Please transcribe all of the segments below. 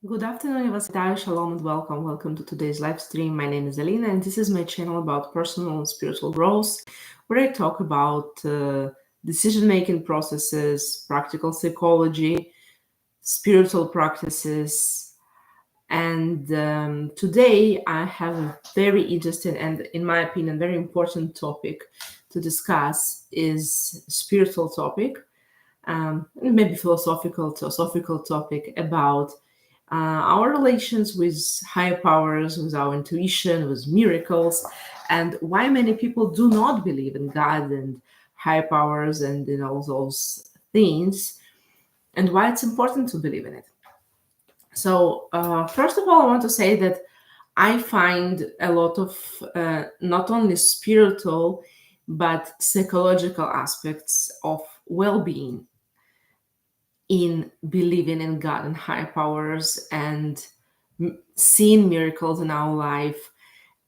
Good afternoon, Yavastai, Shalom, and welcome. Welcome to today's live stream. My name is Alina, and this is my channel about personal and spiritual growth, where I talk about decision-making processes, practical psychology, spiritual practices. And today I have a very interesting and, in my opinion, very important topic to discuss is spiritual topic, maybe philosophical topic about our relations with higher powers, with our intuition, with miracles, and why many people do not believe in God and higher powers and in all those things, and why it's important to believe in it. So, first of all, I want to say that I find a lot of not only spiritual but psychological aspects of well-being in believing in God and higher powers and seeing miracles in our life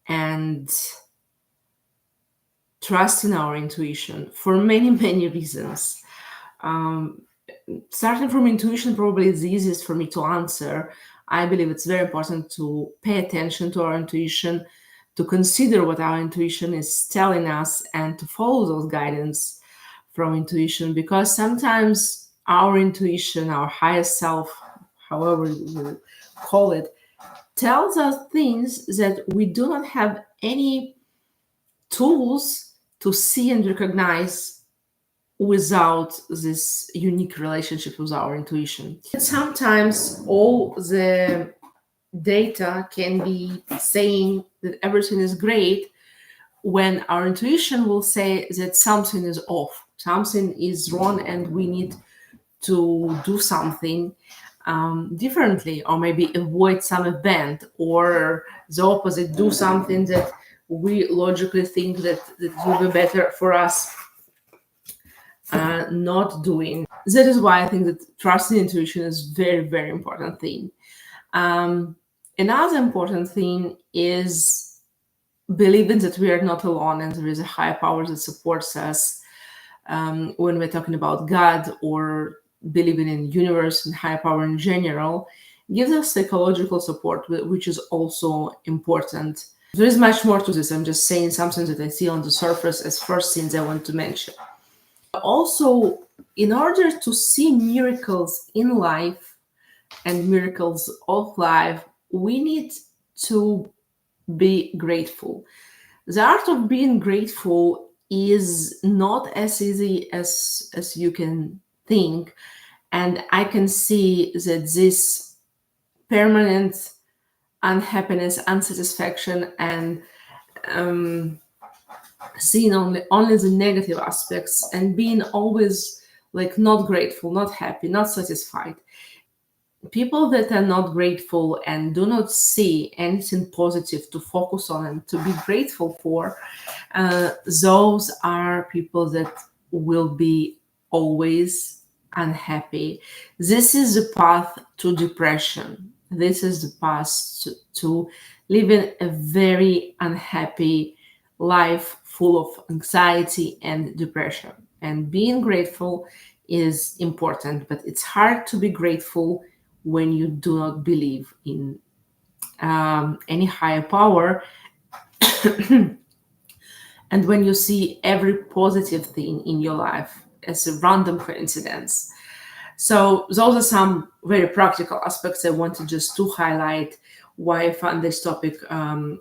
and trusting our intuition for many, many reasons. Starting from intuition probably is the easiest for me to answer. I believe it's very important to pay attention to our intuition, to consider what our intuition is telling us, and to follow those guidance from intuition, because sometimes our intuition, our higher self, however you call it, tells us things that we do not have any tools to see and recognize without this unique relationship with our intuition. Sometimes all the data can be saying that everything is great when our intuition will say that something is off, something is wrong, and we need to do something differently, or maybe avoid some event, or the opposite, do something that we logically think that will be better for us not doing. That is why I think that trusting intuition is very, very important thing. Another important thing is believing that we are not alone and there is a higher power that supports us. When we're talking about God or believing in universe and higher power in general, gives us psychological support, which is also important. There is much more to this. I'm just saying something that I see on the surface as first things I want to mention. Also, in order to see miracles in life and miracles of life, we need to be grateful. The art of being grateful is not as easy as you can think. And I can see that this permanent unhappiness, unsatisfaction, and seeing only the negative aspects and being always like not grateful, not happy, not satisfied. People that are not grateful and do not see anything positive to focus on and to be grateful for, those are people that will be always unhappy. This is the path to depression. This is the path to living a very unhappy life full of anxiety and depression. And being grateful is important, but it's hard to be grateful when you do not believe in any higher power and when you see every positive thing in your life as a random coincidence. So those are some very practical aspects I wanted just to highlight, why I found this topic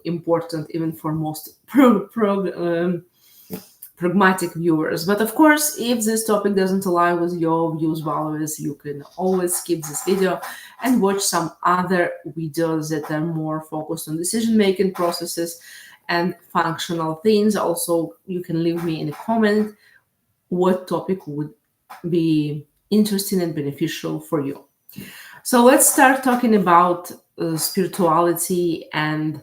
important even for most pragmatic viewers. But of course, if this topic doesn't align with your views, values, you can always skip this video and watch some other videos that are more focused on decision-making processes and functional things. Also, you can leave me in a comment what topic would be interesting and beneficial for you. So let's start talking about spirituality and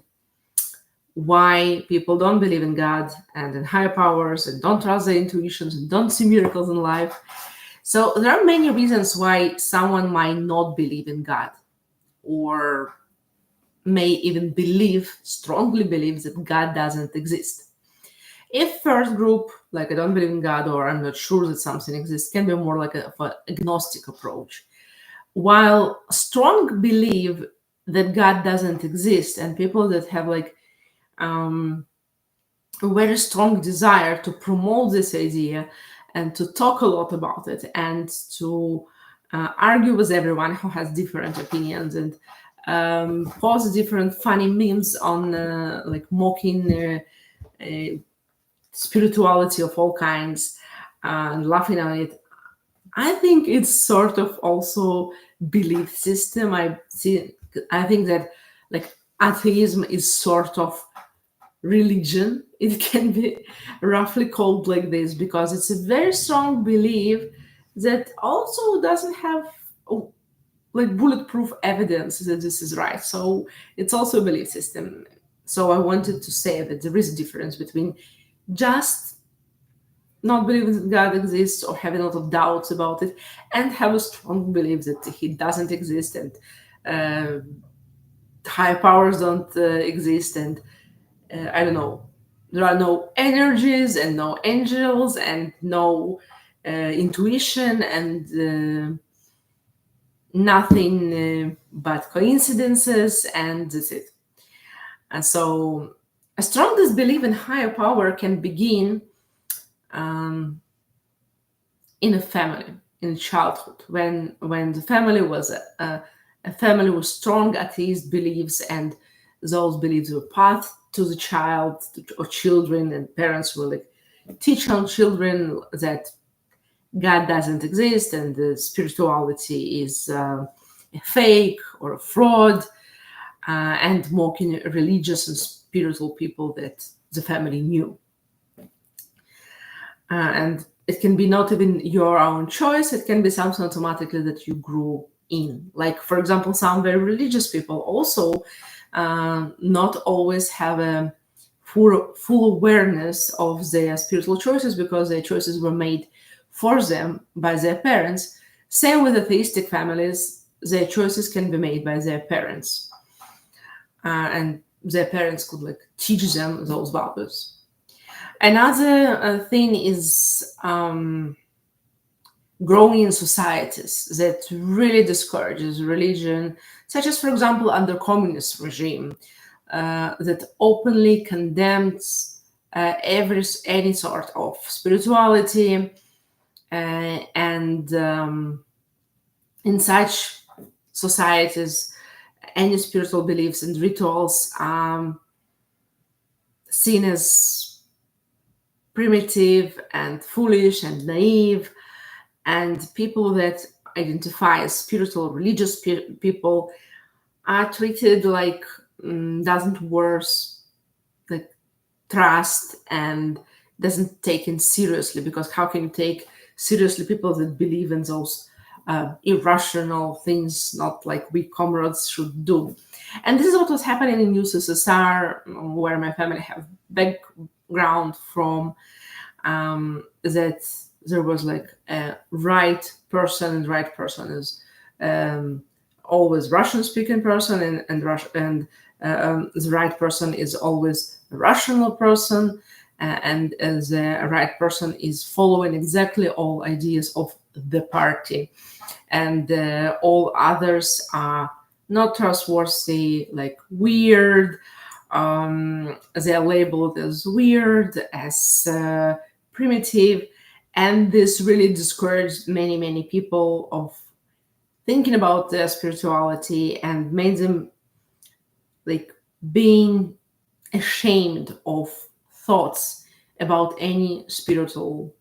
why people don't believe in God and in higher powers and don't trust their intuitions and don't see miracles in life. So there are many reasons why someone might not believe in God, or may even strongly believe that God doesn't exist. If first group, like I don't believe in God or I'm not sure that something exists, can be more like an agnostic approach. while strong belief that God doesn't exist, and people that have like a very strong desire to promote this idea and to talk a lot about it and to argue with everyone who has different opinions and post different funny memes on like mocking spirituality of all kinds and laughing at it. I think it's sort of also belief system. I think that like atheism is sort of religion. It can be roughly called like this because it's a very strong belief that also doesn't have like bulletproof evidence that this is right. So it's also a belief system. So I wanted to say that there is a difference between just not believing that God exists or having a lot of doubts about it and have a strong belief that he doesn't exist and higher powers don't exist and I don't know, there are no energies and no angels and no intuition and nothing but coincidences, and that's it. And so a strong disbelief in higher power can begin in a family, in childhood, when the family was a family with strong atheist beliefs, and those beliefs were passed to the child or children, and parents will like teach on children that God doesn't exist and the spirituality is a fake or a fraud, and mocking religious and spiritual people that the family knew. And it can be not even your own choice, it can be something automatically that you grew in. Like, for example, some very religious people also not always have a full awareness of their spiritual choices because their choices were made for them by their parents. Same with atheistic families, their choices can be made by their parents. And their parents could like teach them those values. Another thing is growing in societies that really discourages religion, such as, for example, under communist regime, that openly condemns any sort of spirituality, and in such societies, any spiritual beliefs and rituals seen as primitive and foolish and naive, and people that identify as spiritual religious people are treated like doesn't worth like trust and doesn't taken seriously, because how can you take seriously people that believe in those irrational things, not like we comrades should do? And this is what was happening in USSR, where my family have background from, that there was like a right person, and right person is always Russian speaking person, and the right person is always a rational person, and the right person is following exactly all ideas of the party, and all others are not trustworthy, like weird. They are labeled as weird, as primitive, and this really discouraged many people of thinking about their spirituality and made them like being ashamed of thoughts about any spiritual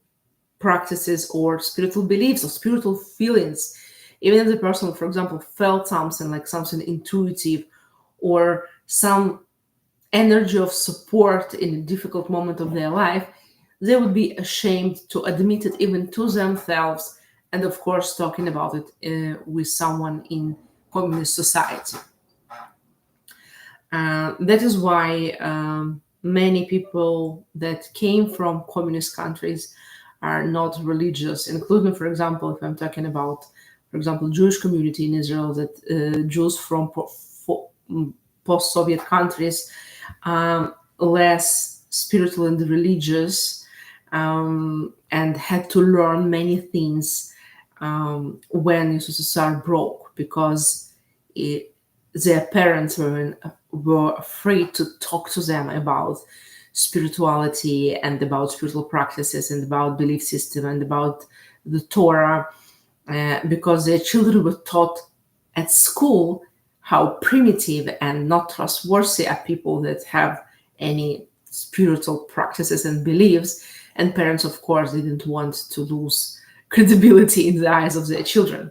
practices or spiritual beliefs or spiritual feelings. Even if the person, for example, felt something like something intuitive or some energy of support in a difficult moment of their life, they would be ashamed to admit it even to themselves, and of course talking about it with someone in communist society. That is why many people that came from communist countries are not religious, including, for example, if I'm talking about, for example, Jewish community in Israel, that Jews from post-Soviet countries, less spiritual and religious, and had to learn many things when society are broke because their parents were afraid to talk to them about spirituality and about spiritual practices and about belief system and about the Torah, because their children were taught at school how primitive and not trustworthy are people that have any spiritual practices and beliefs. And parents, of course, didn't want to lose credibility in the eyes of their children.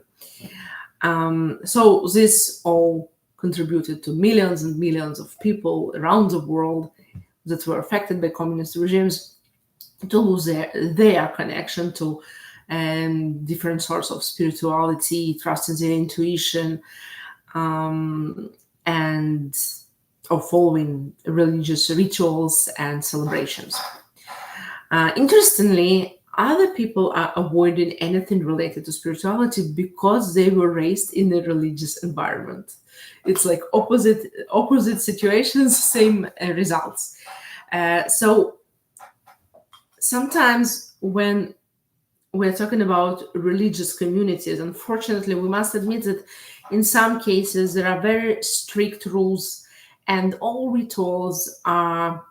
So this all contributed to millions and millions of people around the world that were affected by communist regimes to lose their connection to different sorts of spirituality, trust in their intuition, and of following religious rituals and celebrations. Interestingly, other people are avoiding anything related to spirituality because they were raised in a religious environment. It's like opposite situations, same results. So sometimes when we're talking about religious communities, unfortunately, we must admit that in some cases there are very strict rules and all rituals are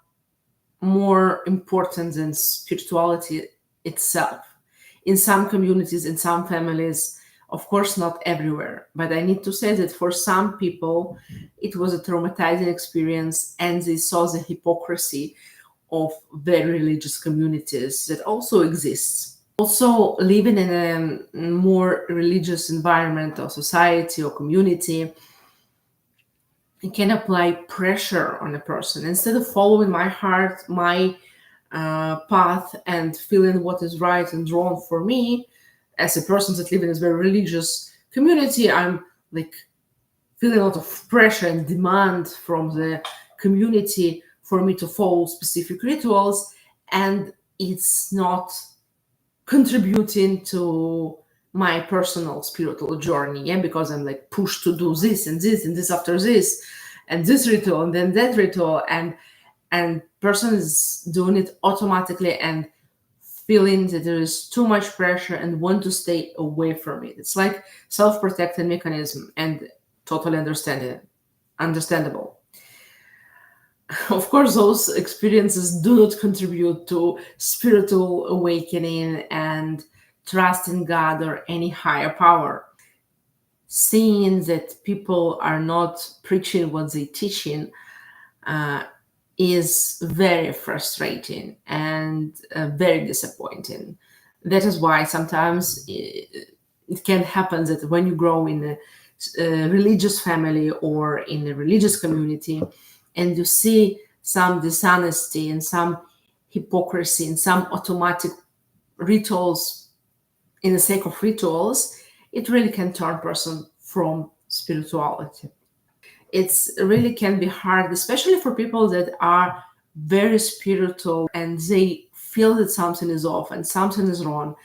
more important than spirituality itself. In some communities, in some families, of course, not everywhere, but I need to say that for some people, it was a traumatizing experience and they saw the hypocrisy of very religious communities that also exists. Also, living in a more religious environment or society or community, it can apply pressure on a person. Instead of following my heart, my path, and feeling what is right and wrong for me, as a person that lives in a very religious community, I'm like feeling a lot of pressure and demand from the community for me to follow specific rituals, and it's not contributing to my personal spiritual journey, because I'm like pushed to do this and this and this after this and this ritual and then that ritual, and person is doing it automatically and feeling that there is too much pressure and want to stay away from it. It's like self-protective mechanism and totally understandable. Of course, those experiences do not contribute to spiritual awakening and trust in God or any higher power. Seeing that people are not preaching what they're teaching is very frustrating and very disappointing. That is why sometimes it can happen that when you grow in a religious family or in a religious community and you see some dishonesty and some hypocrisy and some automatic rituals in the sake of rituals, it really can turn person from spirituality. It's really can be hard, especially for people that are very spiritual and they feel that something is off and something is wrong.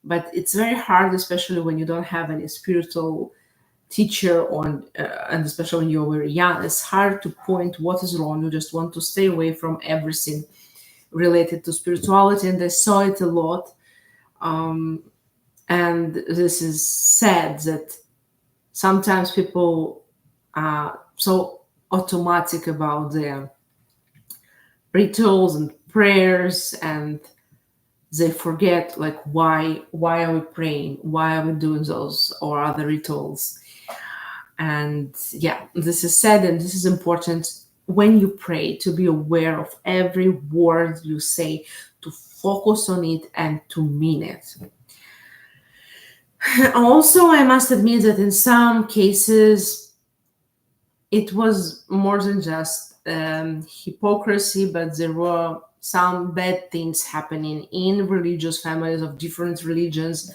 But it's very hard, especially when you don't have any spiritual teacher on, and especially when you're very young. It's hard to point what is wrong. You just want to stay away from everything related to spirituality, and I saw it a lot. And this is sad that sometimes people are so automatic about their rituals and prayers, and they forget like why are we praying, why are we doing those or other rituals. And yeah, this is sad, and this is important when you pray to be aware of every word you say, to focus on it and to mean it. Also, I must admit that in some cases it was more than just hypocrisy, but there were some bad things happening in religious families of different religions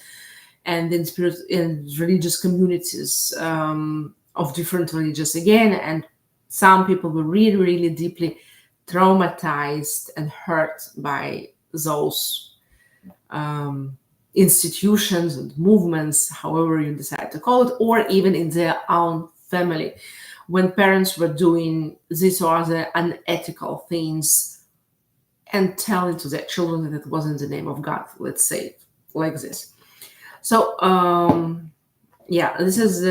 and in religious communities of different religions again. And some people were really, really deeply traumatized and hurt by those institutions and movements, however you decide to call it, or even in their own family, when parents were doing this or other unethical things and telling to their children that it wasn't the name of God, let's say it like this. So, yeah, this is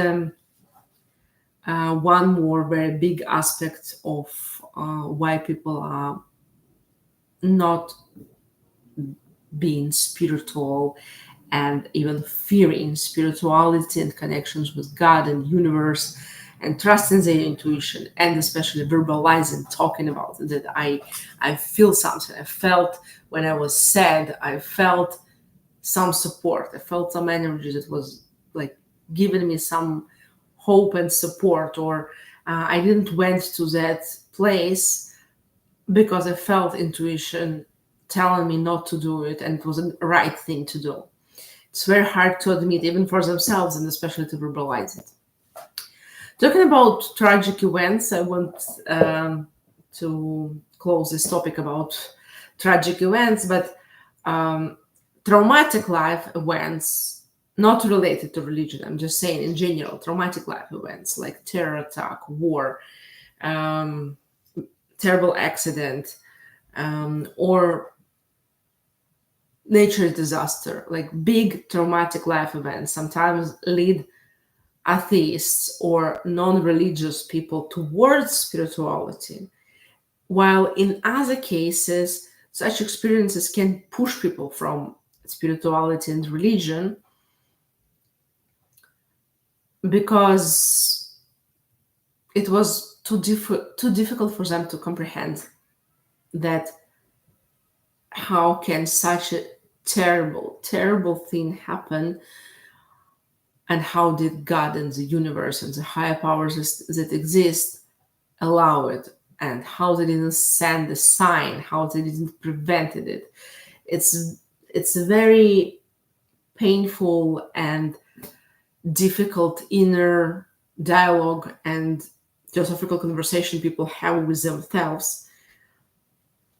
one more very big aspect of why people are not being spiritual and even fearing spirituality and connections with God and universe and trusting their intuition, and especially verbalizing, talking about it, that I feel something. I felt when I was sad, I felt some support. I felt some energy that was like giving me some hope and support, or I didn't went to that place because I felt intuition telling me not to do it, and it was the right thing to do. It's very hard to admit, even for themselves, and especially to verbalize it. Talking about tragic events, I want to close this topic about tragic events, but traumatic life events, not related to religion, I'm just saying in general, traumatic life events like terror attack, war, terrible accident, or nature disaster, like big traumatic life events, sometimes lead atheists or non-religious people towards spirituality, while in other cases, such experiences can push people from spirituality and religion because it was too difficult for them to comprehend that how can such a terrible thing happen, and how did God and the universe and the higher powers that exist allow it, and how they didn't send a sign, how they didn't prevent it. It's a very painful and difficult inner dialogue and philosophical conversation people have with themselves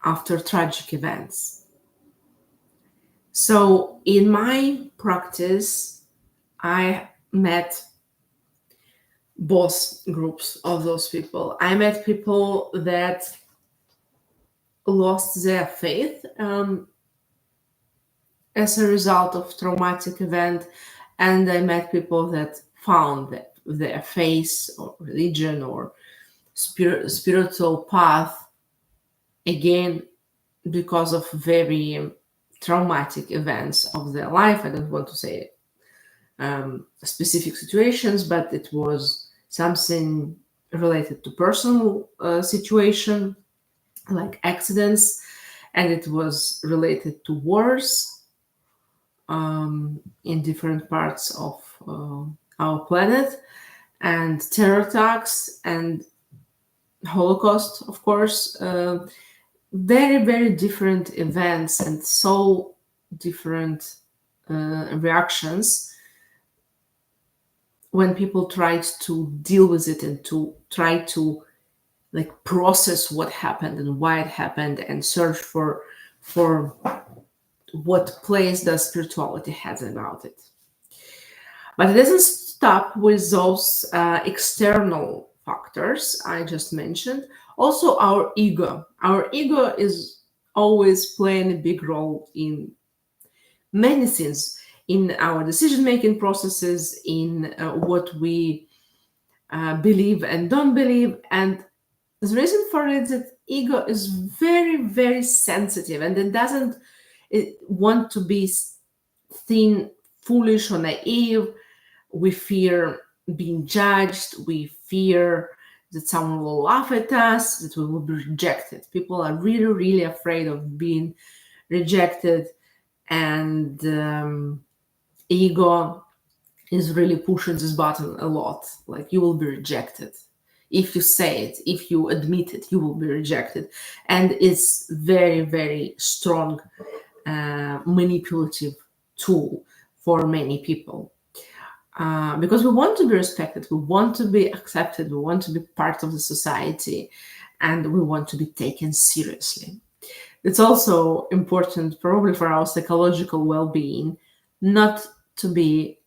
after tragic events. So in my practice, I met both groups of those people. I met people that lost their faith as a result of traumatic event, and I met people that found their faith or religion or spiritual path again because of very traumatic events of their life. I don't want to say specific situations, but it was something related to personal situation like accidents, and it was related to wars in different parts of our planet, and terror attacks and Holocaust, of course. Very different events and so different reactions when people tried to deal with it and to try to like process what happened and why it happened and search for what place does spirituality has about it. But it doesn't stop with those external factors I just mentioned. Also, our ego. Our ego is always playing a big role in many things, in our decision-making processes, in what we believe and don't believe. And the reason for it is that ego is very sensitive, and it doesn't want to be thin, foolish, or naive. We fear being judged. We fear that someone will laugh at us, that we will be rejected. People are really afraid of being rejected, and ego is really pushing this button a lot. Like, you will be rejected. If you say it, if you admit it, you will be rejected. And it's very strong manipulative tool for many people. Because we want to be respected, we want to be accepted, we want to be part of the society, and we want to be taken seriously. It's also important, probably for our psychological well-being, not to be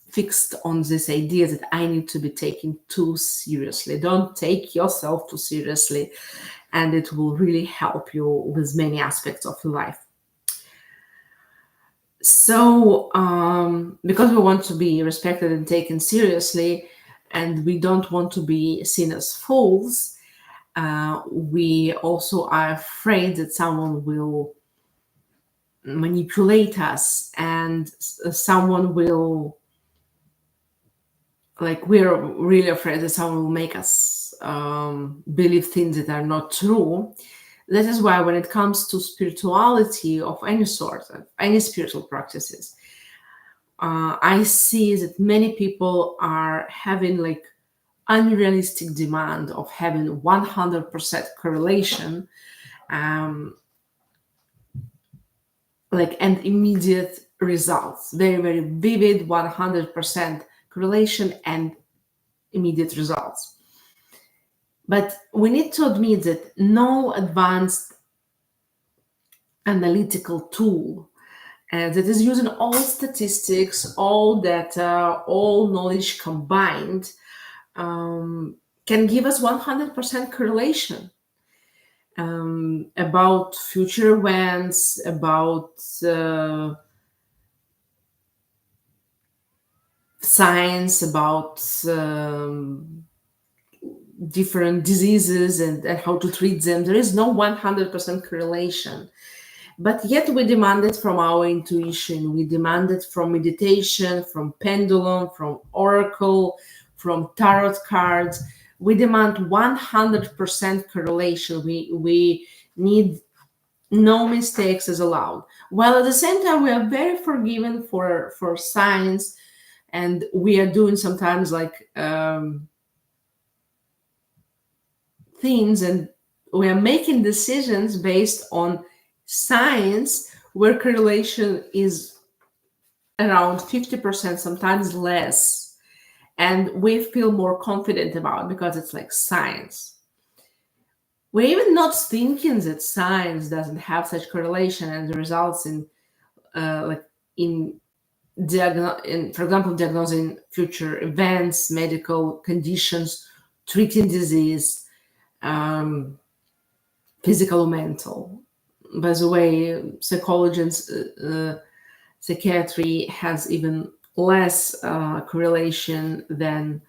fixed on this idea that I need to be taken too seriously. Don't take yourself too seriously, and it will really help you with many aspects of your life. So, because we want to be respected and taken seriously, and we don't want to be seen as fools, we also are afraid that someone will manipulate us, and someone will, like, we're really afraid that someone will make us believe things that are not true. That is why when it comes to spirituality of any sort, of any spiritual practices, I see that many people are having like unrealistic demand of having 100% correlation, and immediate results, very, very vivid 100% correlation and immediate results. But we need to admit that no advanced analytical tool that is using all statistics, all data, all knowledge combined can give us 100% correlation about future events, about science, about different diseases and how to treat them. There is no 100% correlation. But yet we demand it from our intuition. We demand it from meditation, from pendulum, from oracle, from tarot cards. We demand 100% correlation. We need no mistakes is allowed. While at the same time, we are very forgiving for science, and we are doing sometimes like things, and we are making decisions based on science where correlation is around 50%, sometimes less, and we feel more confident about it because it's like science. We're even not thinking that science doesn't have such correlation and the results in for example, diagnosing future events, medical conditions, treating disease, physical or mental. By the way, psychology and psychiatry has even less correlation than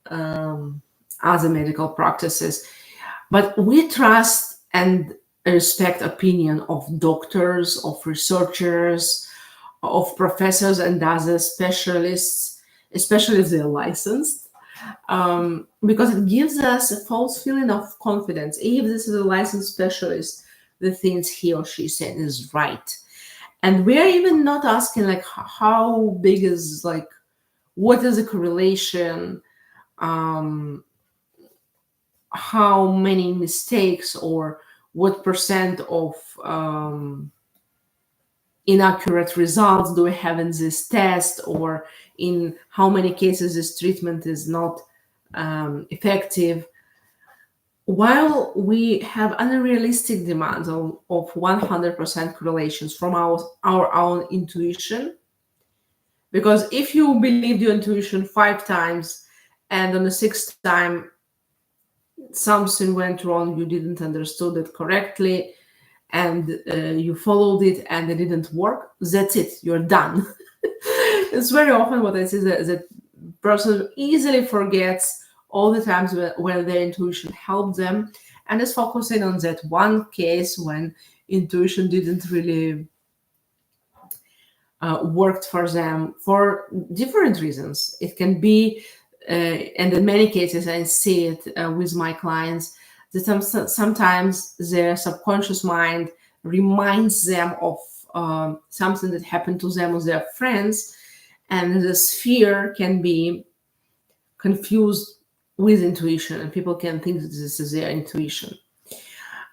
other medical practices. But we trust and respect opinion of doctors, of researchers, of professors and other specialists, especially if they're licensed, because it gives us a false feeling of confidence. If this is a licensed specialist, the things he or she said is right. And we're even not asking like how big is, like, what is the correlation, how many mistakes or what percent of inaccurate results do we have in this test, or in how many cases this treatment is not effective. While we have unrealistic demands of 100% correlations from our own intuition, because if you believed your intuition 5 times and on the 6th time something went wrong, you didn't understood it correctly, and you followed it and it didn't work, that's it, you're done. It's very often what I see, that person easily forgets all the times where their intuition helped them, and is focusing on that one case when intuition didn't really worked for them for different reasons. It can be, and in many cases I see it with my clients, that sometimes their subconscious mind reminds them of something that happened to them with their friends, and this fear can be confused with intuition, and people can think that this is their intuition.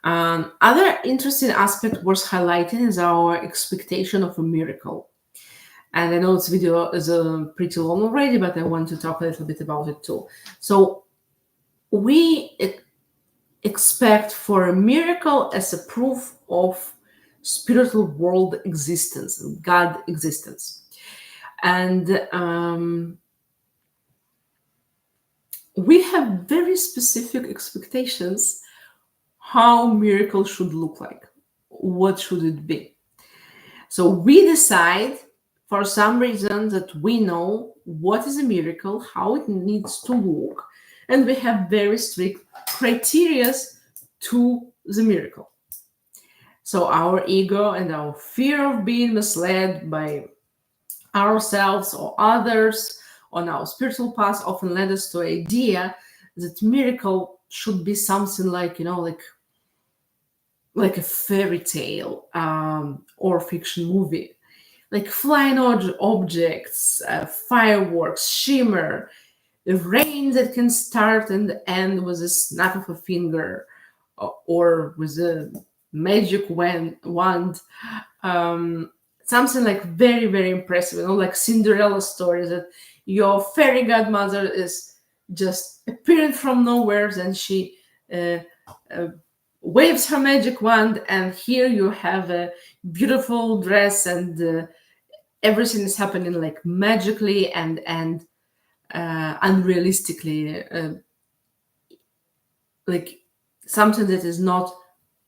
Other interesting aspect worth highlighting is our expectation of a miracle. And I know this video is pretty long already, but I want to talk a little bit about it too. So we expect for a miracle as a proof of spiritual world existence, God existence. And we have very specific expectations how miracle should look like. What should it be? So we decide for some reason that we know what is a miracle, how it needs to look, and we have very strict criteria to the miracle. So our ego and our fear of being misled by ourselves or others on our spiritual path often led us to the idea that miracle should be something like, like a fairy tale or fiction movie, like flying objects, fireworks, shimmer, the rain that can start and end with a snap of a finger, or with a magic wand. Something like very, very impressive, like Cinderella stories, that your fairy godmother is just appearing from nowhere, and she waves her magic wand, and here you have a beautiful dress, and everything is happening like magically and unrealistically, like something that is not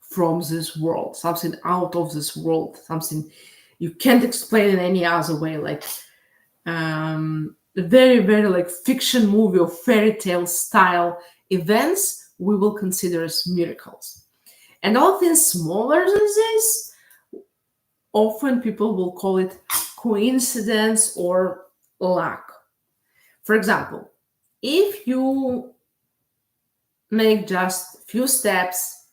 from this world, something out of this world, something you can't explain in any other way, like very, very like fiction movie or fairy tale style events we will consider as miracles. And all things smaller than this, often people will call it coincidence or luck. For example, if you make just a few steps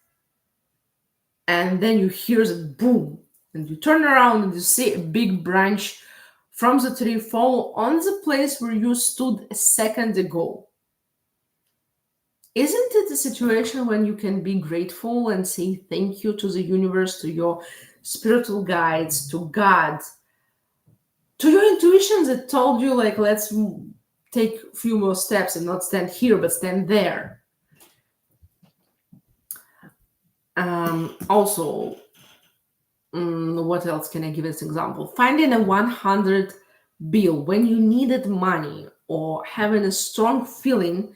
and then you hear the boom, and you turn around and you see a big branch from the tree fall on the place where you stood a second ago, isn't it a situation when you can be grateful and say thank you to the universe, to your spiritual guides, to God, to your intuition that told you, like, let's take a few more steps and not stand here, but stand there? Also, what else can I give as an example? Finding a 100 bill when you needed money, or having a strong feeling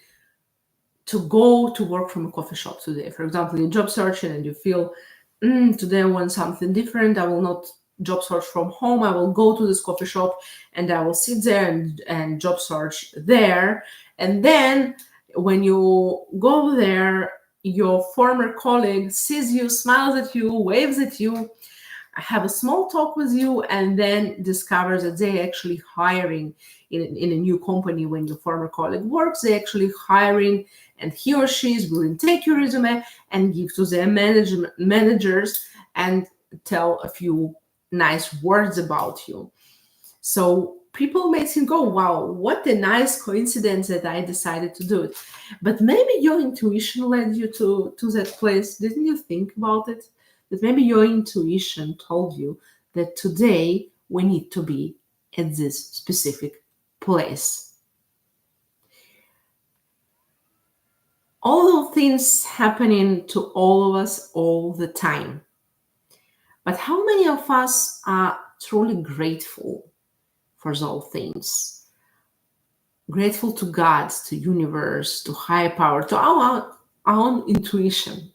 to go to work from a coffee shop today. For example, you're job searching and you feel, today I want something different. I will not job search from home. I will go to this coffee shop and I will sit there and job search there. And then when you go there, your former colleague sees you, smiles at you, waves at you, have a small talk with you, and then discovers that they're actually hiring in a new company. When your former colleague works, they're actually hiring, and he or she is willing to take your resume and give to their managers and tell a few nice words about you. So people may think, oh, wow, what a nice coincidence that I decided to do it. But maybe your intuition led you to that place. Didn't you think about it? That maybe your intuition told you that today we need to be at this specific place. All of things happening to all of us all the time. But how many of us are truly grateful for those things? Grateful to God, to universe, to higher power, to our own intuition.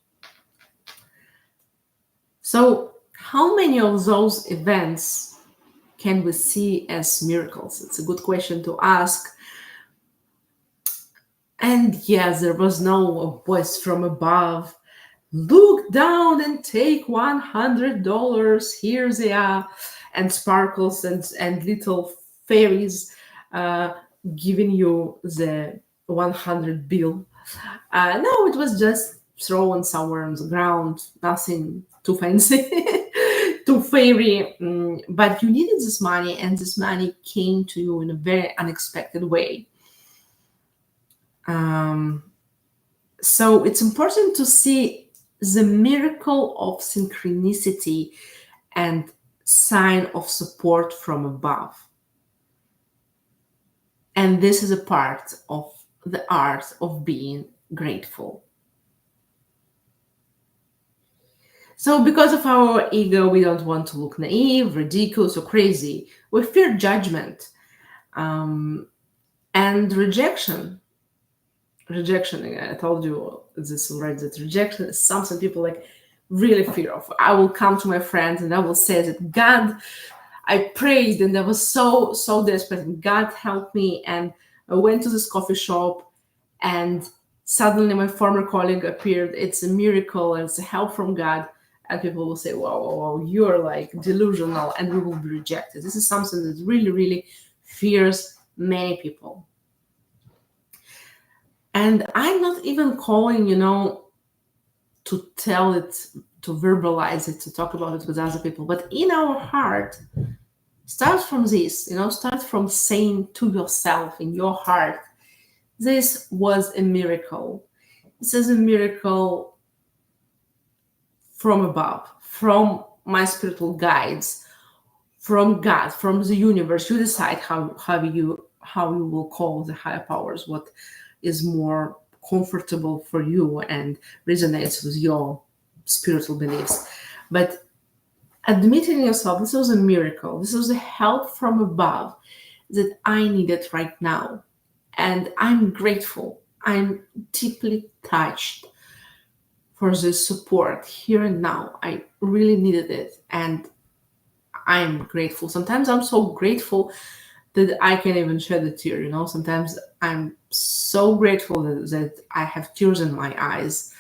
So how many of those events can we see as miracles? It's a good question to ask. And yes, there was no voice from above. Look down and take $100. Here they are. And sparkles and little fairies giving you the 100 bill. No, it was just thrown somewhere on the ground. Nothing too fancy, too fairy. But you needed this money, and this money came to you in a very unexpected way. So it's important to see the miracle of synchronicity and sign of support from above. And this is a part of the art of being grateful. So because of our ego, we don't want to look naive, ridiculous, or crazy. We fear judgment and rejection. Rejection, I told you this already, that rejection is something people like really fear of. I will come to my friends and I will say that, God, I prayed and I was so desperate, and God helped me. And I went to this coffee shop, and suddenly my former colleague appeared. It's a miracle, and it's a help from God. And people will say, wow, you're like delusional, and we will be rejected. This is something that really fears many people. And I'm not even calling, to tell it, to verbalize it, to talk about it with other people. But in our heart, start from this, start from saying to yourself in your heart, this was a miracle. This is a miracle from above, from my spiritual guides, from God, from the universe. You decide how you will call the higher powers, what is more comfortable for you and resonates with your spiritual beliefs. But admitting yourself, this was a miracle. This was a help from above that I needed right now. And I'm grateful. I'm deeply touched for this support here and now. I really needed it. And I'm grateful. Sometimes I'm so grateful that I can even shed a tear, Sometimes I'm so grateful that I have tears in my eyes.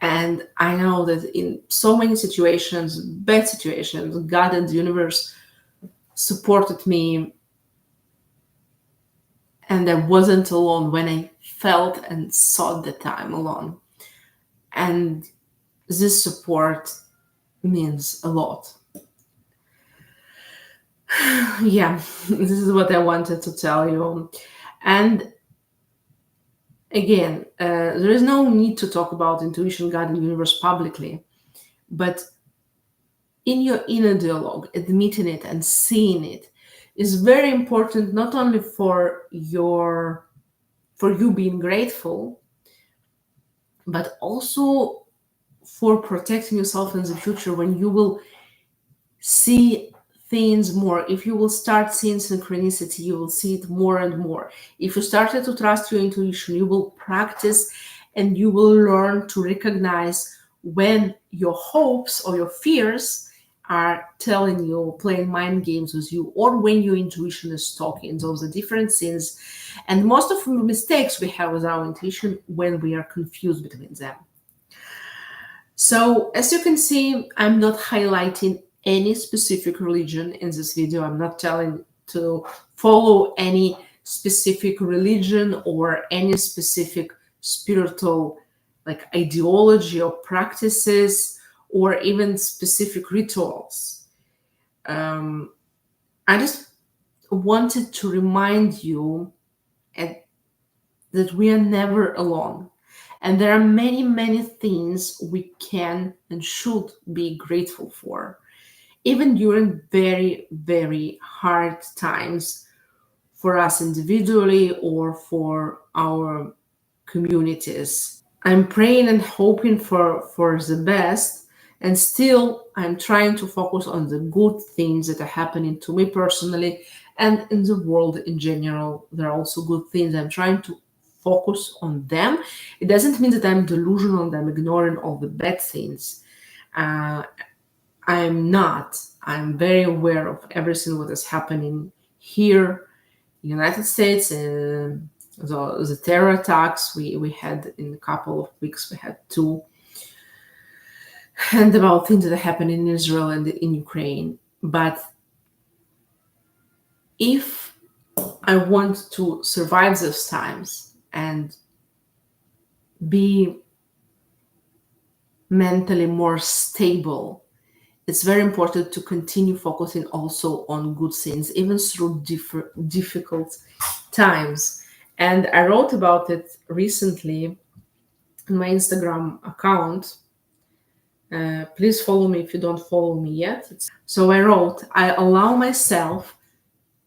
And I know that in so many situations, bad situations, God and the universe supported me. And I wasn't alone when I felt and thought that I'm alone. And this support means a lot. Yeah, this is what I wanted to tell you. And again, there is no need to talk about intuition, God, and universe publicly, but in your inner dialogue, admitting it and seeing it is very important, not only for you being grateful, but also for protecting yourself in the future when you will see things more. If you will start seeing synchronicity, you will see it more and more. If you started to trust your intuition, you will practice and you will learn to recognize when your hopes or your fears are telling you, playing mind games with you, or when your intuition is talking. Those are different things. And most of the mistakes we have with our intuition when we are confused between them. So as you can see, I'm not highlighting any specific religion in this video. I'm not telling to follow any specific religion or any specific spiritual ideology or practices or even specific rituals. I just wanted to remind you that we are never alone. And there are many things we can and should be grateful for, even during very hard times for us individually or for our communities. I'm praying and hoping for the best, and still I'm trying to focus on the good things that are happening to me personally and in the world in general. There are also good things. I'm trying to focus on them. It doesn't mean that I'm delusional and I'm ignoring all the bad things. I'm not. I'm very aware of everything what is happening here in the United States. The terror attacks we had in a couple of weeks, we had 2. And about things that are happening in Israel and in Ukraine. But if I want to survive those times and be mentally more stable, it's very important to continue focusing also on good things, even through difficult times. And I wrote about it recently on my Instagram account. Please follow me if you don't follow me yet. So I wrote, I allow myself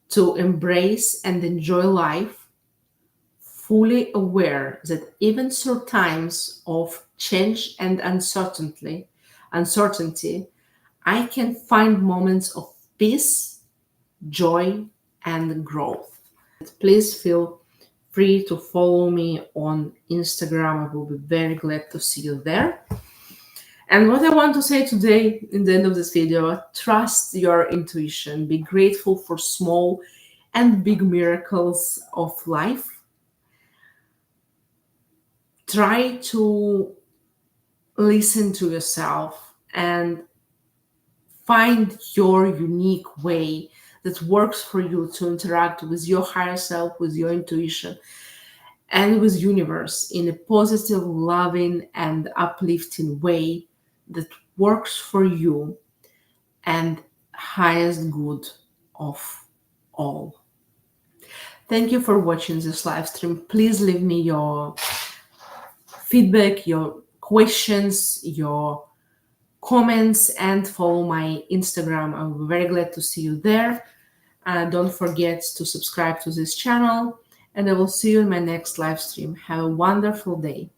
to embrace and enjoy life, fully aware that even through times of change and uncertainty, I can find moments of peace, joy, and growth. Please feel free to follow me on Instagram. I will be very glad to see you there. And what I want to say today in the end of this video, trust your intuition, be grateful for small and big miracles of life. Try to listen to yourself and find your unique way that works for you to interact with your higher self, with your intuition, and with universe in a positive, loving, and uplifting way that works for you and highest good of all. Thank you for watching this live stream. Please leave me your feedback, your questions, your comments, and follow my Instagram. I'm very glad to see you there. Don't forget to subscribe to this channel, and I will see you in my next live stream. Have a wonderful day.